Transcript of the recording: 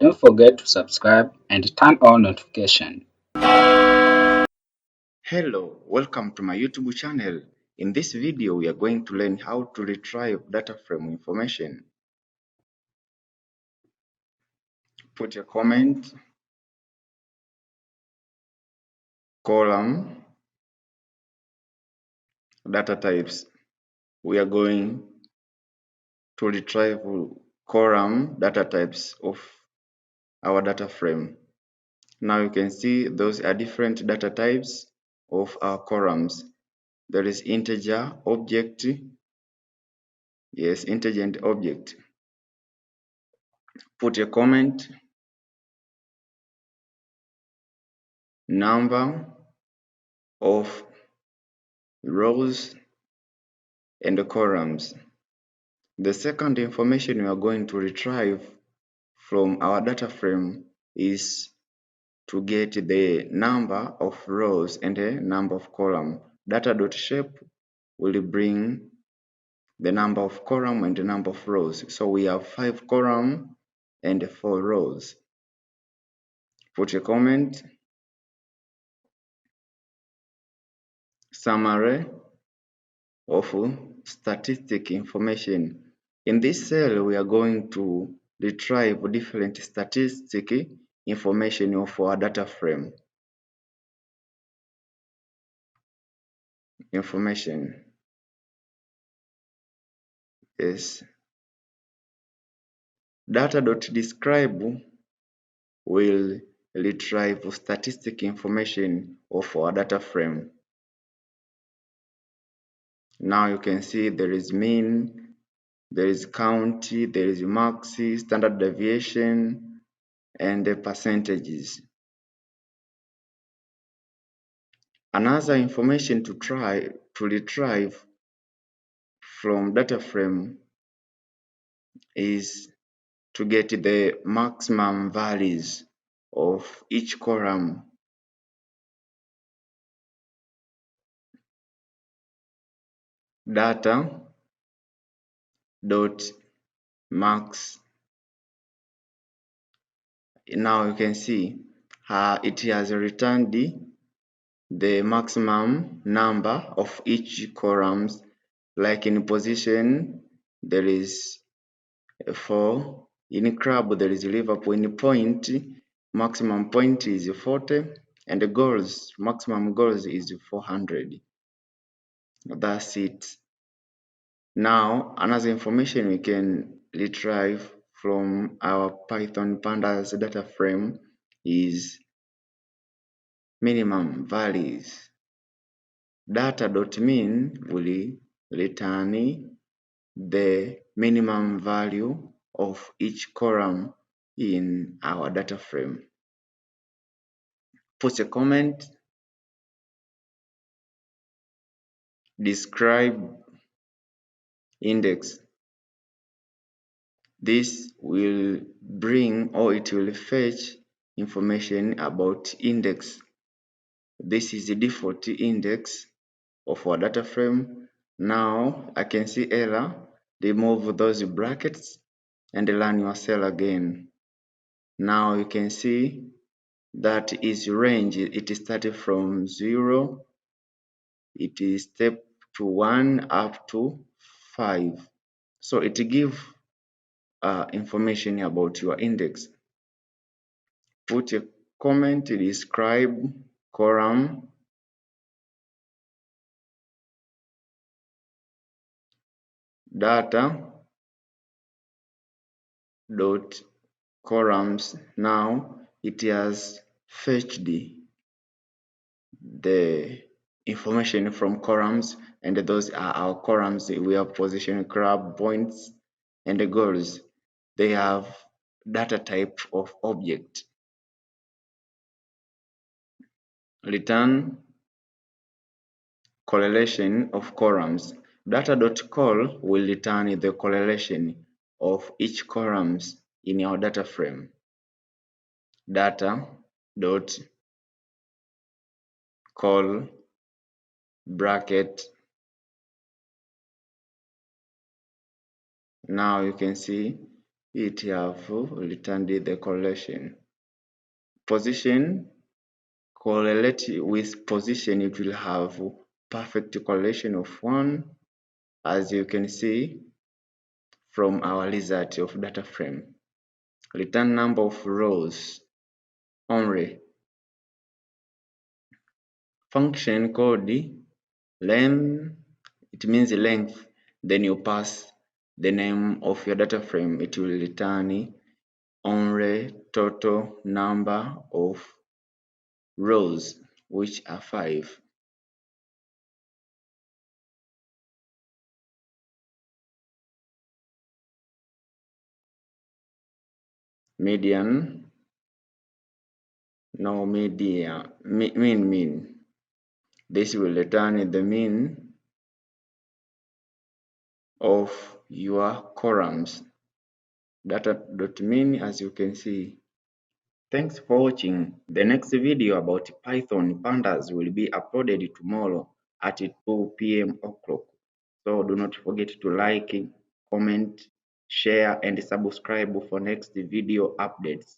Don't forget to subscribe and turn on notification. Hello, welcome to my YouTube channel. In this video, we are going to learn how to retrieve data frame information. Put a comment, column, data types. We are going to retrieve column data types of our data frame. Now you can see those are different data types of our columns. There is integer, object, yes, integer and object. Put a comment, number of rows and columns. The second information we are going to retrieve from our data frame is to get the number of rows and the number of columns. Data.shape will bring the number of columns and the number of rows. So we have 5 columns and 4 rows. Put a comment, summary of statistic information. In this cell, we are going to retrieve different statistic information of our data frame. Information is data.describe will retrieve statistic information of our data frame. Now you can see there is mean, there is count, there is max, standard deviation, and the percentages. Another information to retrieve from data frame is to get the maximum values of each column. Data.max. Now you can see it has returned the maximum number of each columns. Like in position, there is 4. In club, there is Liverpool. In point, maximum point is 40, and the goals, maximum goals is 400. That's it. Now, another information we can retrieve from our Python Pandas data frame is minimum values. Data.mean will return the minimum value of each column in our data frame. Put a comment, describe index. This will bring, or it will fetch, information about index. This is the default index of our data frame. Now I can see error. Remove those brackets and run your cell again. Now you can see that is range. It started from 0, it is step to 1 up to 5. So it gives information about your index. Put a comment, describe column, data dot columns. Now it has fetched the information from columns, and those are our columns. We have position, grab, points, and the goals. They have data type of object. Return correlation of columns. Data.color will return the correlation of each columns in your data frame. Data.call bracket. Now you can see it have returned the correlation. Position, correlate with position, it will have perfect correlation of 1, as you can see from our result of data frame. Return number of rows only. Function called length, it means length, then you pass the name of your data frame, it will return only total number of rows, which are 5. Median, no median, mean. This will return the mean of your columns. Data.min, as you can see. Thanks for watching. The next video about Python Pandas will be uploaded tomorrow at 2 p.m. o'clock. So do not forget to like, comment, share, and subscribe for next video updates.